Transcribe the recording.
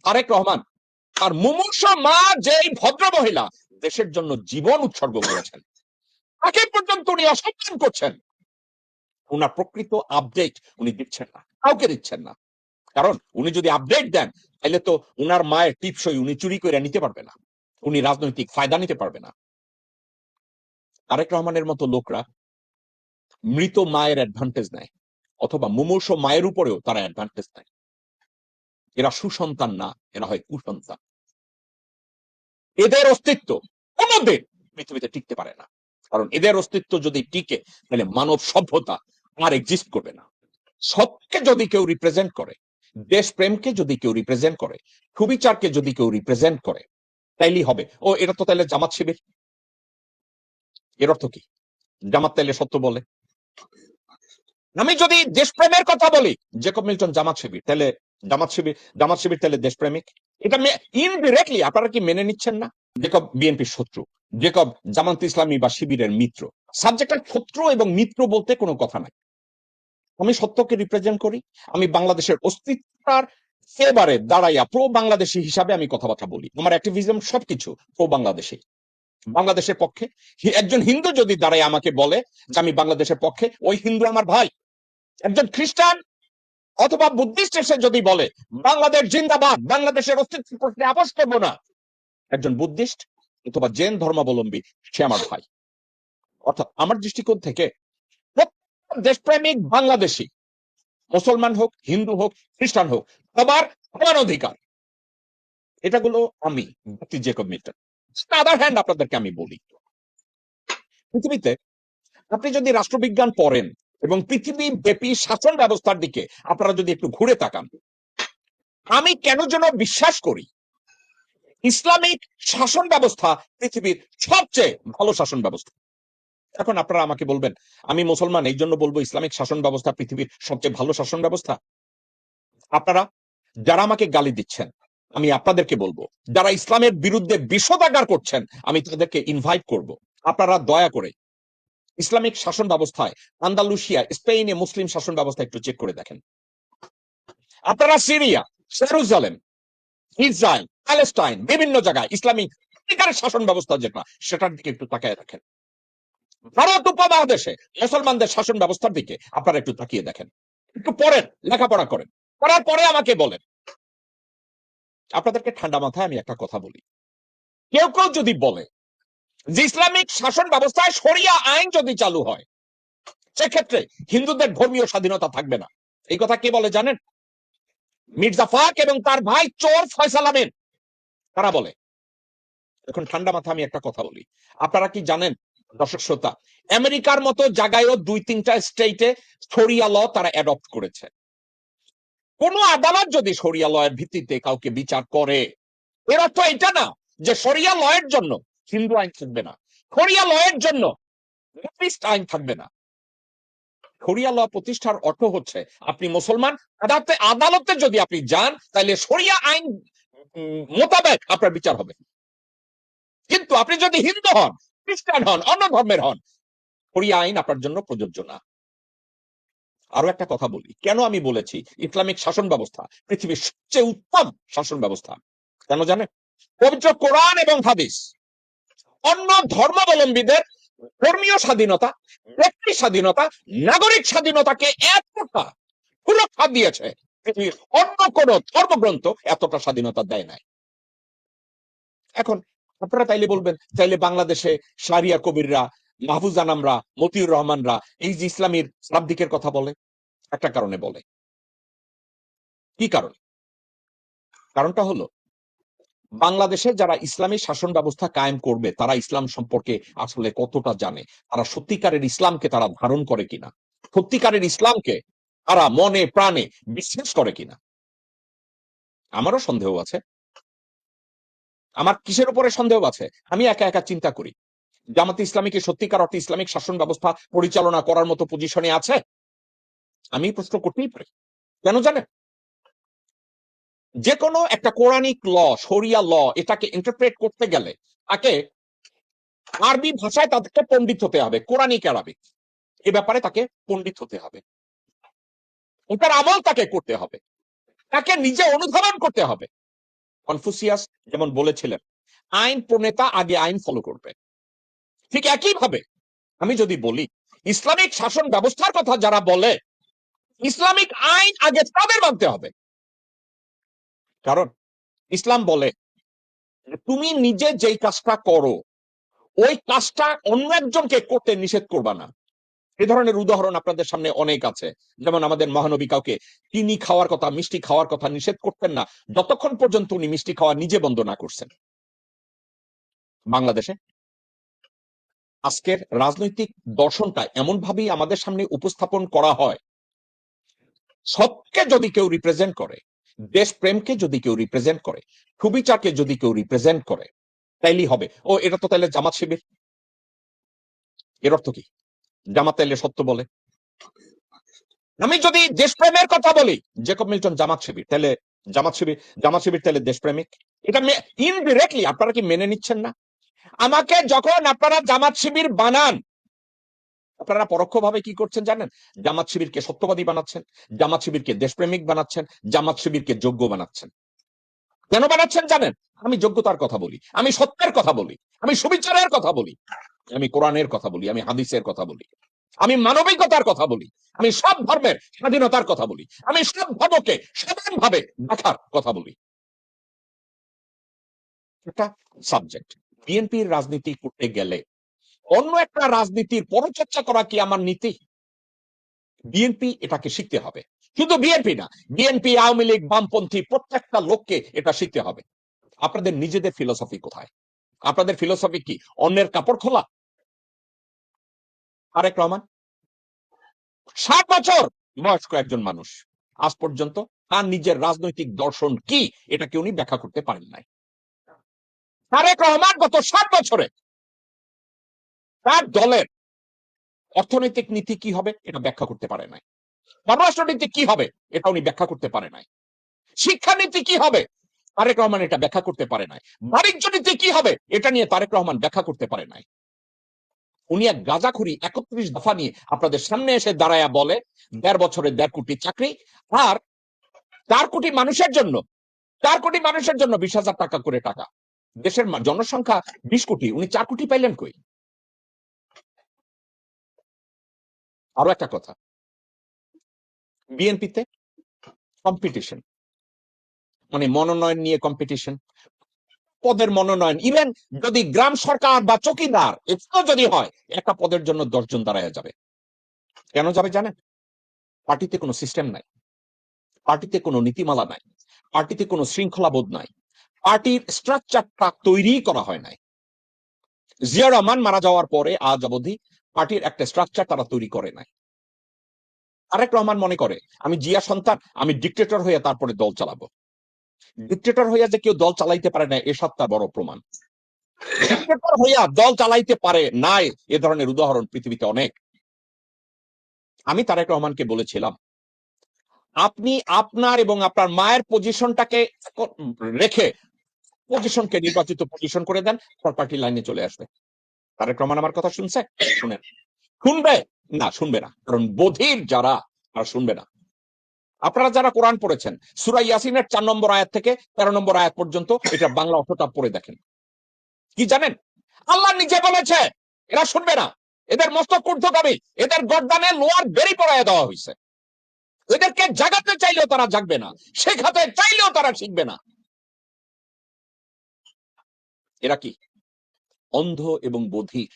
তারেক রহমান আর মুমূর্ষ মা যেই ভদ্র মহিলা দেশের জন্য জীবন উৎসর্গ করেছেন, তাকে পর্যন্ত উনি অসম্মান করছেন। উনার প্রকৃত আপডেট উনি দিচ্ছেন না, কাউকে দিচ্ছেন না। কারণ উনি যদি আপডেট দেন তাহলে তো উনার মায়ের টিপসই উনি চুরি করে নিতে পারবে না, উনি রাজনৈতিক ফায়দা নিতে পারবে না। তারেক রহমানের মতো লোকরা মৃত মায়ের অ্যাডভান্টেজ নেয়, অথবা মুমূর্ষ মায়ের উপরেও তারা অ্যাডভান্টেজ নেয়। এরা সুসন্তান না, এরা হয় কুসন্তান। এদের অস্তিত্ব কোনোদিন পৃথিবীতে টিকতে পারে না। কারণ এদের অস্তিত্ব যদি টিকে তাহলে মানব সভ্যতা আর এক্সিস্ট করবে না। সত্যকে যদি কেউ রিপ্রেজেন্ট করে, দেশপ্রেমকে যদি কেউ রিপ্রেজেন্ট করে, সুবিচারকে যদি কেউ রিপ্রেজেন্ট করে, তাইলেই হবে। ও এটা তো তাহলে জামাত শিবির। এর অর্থ কি? জামাত তাইলে সত্য বলে? আমি যদি দেশপ্রেমের কথা বলি, জেকব মিল্টন জামাত শিবির, তাহলে জামাত শিবির তাহলে দেশপ্রেমিক? এটা ইনডিরেক্টলি আপনারা কি মেনে নিচ্ছেন না? জেকব বিএনপির শত্রু, জেকব জামাত ইসলামী বা শিবিরের মিত্র। সাবজেক্টের শত্রু এবং মিত্র বলতে কোনো কথা নাই। আমি সত্যকে রিপ্রেজেন্ট করি, আমি বাংলাদেশের অস্তিত্বটার এবারে দাঁড়াইয়া প্রো বাংলাদেশী হিসাবে আমি কথাবার্তা বলি। আমার অ্যাক্টিভিজম সবকিছু প্রো বাংলাদেশী, বাংলাদেশের পক্ষে। একজন হিন্দু যদি দাঁড়ায় আমাকে বলে যে আমি বাংলাদেশের পক্ষে, ওই হিন্দু আমার ভাই। একজন খ্রিস্টান অথবা বুদ্ধিস্ট এসে যদি বলে বাংলাদেশ জিন্দাবাদ, বাংলাদেশের অস্তিত্ব প্রশ্নে আপোষ করবো না, একজন বুদ্ধিস্ট অথবা জৈন ধর্মাবলম্বী, সে আমার ভাই। অর্থাৎ আমার দৃষ্টিকোণ থেকে প্রত্যেক দেশপ্রেমিক বাংলাদেশী, মুসলমান হোক, হিন্দু হোক, খ্রিস্টান হোক, সবার সমান অধিকার। এটাগুলো আমি ব্যক্তি জেকব মিল্টন। আদার হ্যান্ড আপনাদেরকে আমি বলি, পৃথিবীতে আপনি যদি রাষ্ট্রবিজ্ঞান পড়েন এবং পৃথিবী ব্যাপী শাসন ব্যবস্থার দিকে আপনারা যদি একটু ঘুরে তাকান, আমি কেন যেন বিশ্বাস করি ইসলামিক শাসন ব্যবস্থা পৃথিবীর সবচেয়ে ভালো শাসন ব্যবস্থা। এখন আপনারা আমাকে বলবেন আমি মুসলমান, এই জন্য বলবো ইসলামিক শাসন ব্যবস্থা পৃথিবীর সবচেয়ে ভালো শাসন ব্যবস্থা। আপনারা যারা আমাকে গালি দিচ্ছেন, আমি আপনাদেরকে বলবো, যারা ইসলামের বিরুদ্ধে বিষোদাগার করছেন, আমি তাদেরকে ইনভাইট করব, আপনারা দয়া করে ইসলামিক শাসন ব্যবস্থায় আন্দালুসিয়া, স্পেনে মুসলিম শাসন ব্যবস্থা একটু চেক করে দেখেন। আপনারা সিরিয়া, জেরুজালেম, ইসরায়েল, প্যালেস্টাইন, বিভিন্ন জায়গায় ইসলামিক সত্যিকারের শাসন ব্যবস্থা যেটা, সেটার দিকে একটু তাকিয়ে দেখেন। ভারত উপমহাদেশে মুসলমানদের শাসন ব্যবস্থার দিকে আপনারা একটু তাকিয়ে দেখেন, একটু পড়েন, লেখাপড়া করেন, করার পরে আমাকে বলেন। আপনাদেরকে ঠান্ডা মাথায় আমি একটা কথা বলি, কেউ কেউ যদি বলে যে ইসলামিক শাসন ব্যবস্থায় শরিয়া আইন যদি চালু হয় সেক্ষেত্রে হিন্দুদের ধর্মীয় স্বাধীনতা থাকবে না, এই কথা কে বলে জানেন? মির্জা ফাক এবং তার ভাই চোর ফয়সাল আমিন, তারা বলে। এখন ঠান্ডা মাথা আমি একটা কথা বলি, আপনারা কি জানেন দর্শক শ্রোতা, আমেরিকার মতো জায়গায়ও 2-3টা স্টেটে শরিয়া ল তারা অ্যাডপ্ট করেছে। কোন আদালত যদি শরিয়া ল এর ভিত্তিতে কাউকে বিচার করে, এর অর্থ এটা না যে শরিয়া ল এর জন্য হিন্দু আইন থাকবে না, শরিয়া ল এর জন্য বুদ্ধিস্ট আইন থাকবে না। শরিয়া ল প্রতিষ্ঠার অর্থ হচ্ছে আপনি মুসলমান, আদালতে যদি আপনি যান তাহলে শরিয়া আইন মোতাবেক আপনার বিচার হবে। কিন্তু আপনি যদি হিন্দু হন, খ্রিস্টান হন, অন্য ধর্মের হন, শরিয়া আইন আপনার জন্য প্রযোজ্য না। আরো একটা কথা বলি, কেন আমি বলেছি ইসলামিক শাসন ব্যবস্থা পৃথিবীর সবচেয়ে উত্তম শাসন ব্যবস্থা, কেন জানেন? পবিত্র কোরআন এবং হাদিস অন্য ধর্মাবলম্বীদের ধর্মীয় স্বাধীনতা, ব্যক্তি স্বাধীনতা, নাগরিক স্বাধীনতাকে এতটা সুরক্ষা দিয়েছে, পৃথিবীর অন্য কোন ধর্মগ্রন্থ এতটা স্বাধীনতা দেয় নাই। এখন আপনারা তাইলে বলবেন, তাইলে বাংলাদেশে শারিয়া কবিররা, মাহফুজ আনামরা, মতিউর রহমানরা এই যে ইসলামীর শাব্দিকের কথা বলে, একটা কারণে বলে। কি কারণ? কারণটা হলো বাংলাদেশে যারা ইসলামী শাসন ব্যবস্থা কায়েম করবে তারা ইসলাম সম্পর্কে আসলে কতটা জানে, তারা সত্যিকারের ইসলামকে তারা ধারণ করে কিনা, সত্যিকারের ইসলামকে তারা মনে প্রাণে বিশ্বাস করে কিনা। আমারও সন্দেহ আছে। আমার কিসের উপরে সন্দেহ আছে? আমি একা একা চিন্তা করি, জামাতে ইসলামীকে সত্যিকার অর্থে ইসলামিক শাসন ব্যবস্থা পরিচালনা করার মতো পজিশনে আছে? আমি প্রশ্ন করতেই পারি। কেন জানেন? যে কোনো একটা কোরআনিক ল, শরিয়া ল, এটাকে ইন্টারপ্রেট করতে গেলে তাকে আরবি ভাষায় তাদেরকে পণ্ডিত হতে হবে, কোরআনিক আরবিক এ ব্যাপারে তাকে পণ্ডিত হতে হবে, ওটার আমল তাকে করতে হবে, তাকে নিজে অনুধাবন করতে হবে। কনফুসিয়াস যেমন বলেছিলেন, আইন প্রণেতা আগে আইন ফলো করবে, ঠিক একইভাবে আমি যদি বলি ইসলামিক শাসন ব্যবস্থার কথা যারা বলে, ইসলামিক আইন আগে তাদের মানতে হবে। কারণ ইসলাম বলে তুমি নিজে যেই কাজটা করো ওই কাজটা অন্য একজনকে করতে নিষেধ করবা না। এ ধরনের উদাহরণ আপনাদের সামনে অনেক আছে। যেমন আমাদের মহানবী কাউকে চিনি খাওয়ার কথা, মিষ্টি খাওয়ার কথা নিষেধ করতেন না যতক্ষণ পর্যন্ত উনি মিষ্টি খাওয়া নিজে বন্ধ না করছেন। বাংলাদেশে আজকের রাজনৈতিক দর্শনটা এমন ভাবেই আমাদের সামনে উপস্থাপন করা হয়, সবকে যদি কেউ রিপ্রেজেন্ট করে, দেশপ্রেমকে যদি কেউ রিপ্রেজেন্ট করে, সুবিচারকে যদি কেউ রিপ্রেজেন্ট করে, তাইলেই হবে ও এটা তো তাহলে জামাত শিবির। এর অর্থ কি? জামাত তাইলে সত্য বলে। আমি যদি দেশপ্রেমের কথা বলি, জেকব মিল্টন জামাত শিবির, তাহলে জামাত শিবির তাহলে দেশপ্রেমিক। এটা ইনডিরেক্টলি আপনারা কি মেনে নিচ্ছেন না? আমাকে যখন আপনারা জামাত শিবির বানান, আপনারা পরোক্ষভাবে কি করছেন জানেন? জামাত শিবিরকে সত্যবাদী বানাচ্ছেন, জামাত শিবিরকে দেশপ্রেমিক বানাচ্ছেন, জামাত শিবিরকে যোগ্য বানাচ্ছেন। কেন বানাচ্ছেন জানেন? আমি যোগ্যতার কথা বলি, আমি সত্যের কথা বলি, আমি সুবিচারের কথা বলি, আমি কোরআনের কথা বলি, আমি হাদিসের কথা বলি, আমি মানবিকতার কথা বলি, আমি সব ধর্মের স্বাধীনতার কথা বলি, আমি সব ধর্মকে সমানভাবে দেখার কথা বলি। এটা সাবজেক্ট। বিএনপির রাজনীতি করতে গেলে অন্য একটা রাজনীতির পরচর্চা করা কি আমার নীতি? বিএনপি এটাকে শিখতে হবে। শুধু বিএনপি না, বিএনপি, আওয়ামী লীগ, বামপন্থী প্রত্যেকটা লোককে এটা শিখতে হবে। আপনাদের নিজেদের ফিলোসফি কোথায়? আপনাদের ফিলোসফি কি অন্যের কাপড় খোলা? তারেক রহমান 60 বছর বয়স্ক একজন মানুষ, আজ পর্যন্ত তার নিজের রাজনৈতিক দর্শন কি এটাকে উনি ব্যাখ্যা করতে পারেন নাই। তারেক রহমান গত 60 বছরে তার দলের অর্থনৈতিক নীতি কি হবে এটা ব্যাখ্যা করতে পারে নাই, পররাষ্ট্রনীতি কি হবে এটা উনি ব্যাখ্যা করতে পারে নাই, শিক্ষানীতি কি হবে তারেক রহমান এটা ব্যাখ্যা করতে পারে নাই, বাণিজ্য নীতি কি হবে এটা নিয়ে তারেক রহমান ব্যাখ্যা করতে পারে নাই। উনি এক গাঁজাখুরি 31 দফা নিয়ে আপনাদের সামনে এসে দাঁড়ায়া বলে 1.5 বছরে 1.5 কোটি চাকরি, আর 4 কোটি মানুষের জন্য 4 কোটি মানুষের জন্য 20,000 টাকা করে টাকা। দেশের জনসংখ্যা 20 কোটি, উনি 4 কোটি পাইলেন কই? আরো একটা কথা, বিএনপিতে কম্পিটিশন, মানে মনোনয়ন নিয়ে কম্পিটিশন, পদের মনোনয়ন, ইভেন যদি গ্রাম সরকার বা চকিদার এটাও যদি হয়, একটা পদের জন্য 10 জন দাঁড়ায় যাবে। কেন যাবে জানেন? পার্টিতে কোনো সিস্টেম নাই, পার্টিতে কোনো নীতিমালা নাই, পার্টিতে কোনো শৃঙ্খলাবোধ নাই, পার্টির স্ট্রাকচারটা তৈরি করা হয় নাই। জিয়া রহমান মারা যাওয়ার পরে আজ অবধি পার্টির একটা স্ট্রাকচার তারা তৈরি করে নাই। তারেক রহমান মনে করে আমি জিয়া সন্তান, আমি ডিক্টেটর হয়ে তারপরে দল চালাবো। ডিক্টেটর হইয়া যে কেউ দল চালাইতে পারে না এসব তার বড় প্রমাণ। ডিক্টেটর হইয়া দল চালাইতে পারে নাই এ ধরনের উদাহরণ পৃথিবীতে অনেক। আমি তারেক রহমানকে বলেছিলাম আপনি আপনার এবং আপনার মায়ের পজিশনটাকে রেখে পজিশনকে নির্বাচিত পজিশন করে দেন, পার্টি লাইনে চলে আসবে। তারেক রহমান আমার কথা শুনছে? শুনেন। শুনবে না? শুনবে না, কারণ বধির যারা আর শুনবে না। আপনারা যারা কোরআন পড়েছেন, সূরা ইয়াসিনের 4 নম্বর আয়াত থেকে 13 নম্বর আয়াত পর্যন্ত এটা বাংলা অর্থটা পড়ে দেখেন। কি জানেন? আল্লাহ নিজে বলেছে এরা শুনবে না, এদের মস্তক ঊর্ধ্বগামী, এদের গর্দানে লোয়ার বেরি পড়ায় দেওয়া হয়েছে, এদেরকে জাগাতে চাইলেও তারা জাগবে না, শেখাতে চাইলেও তারা শিখবে না। এরা কি? অন্ধ এবং বধির।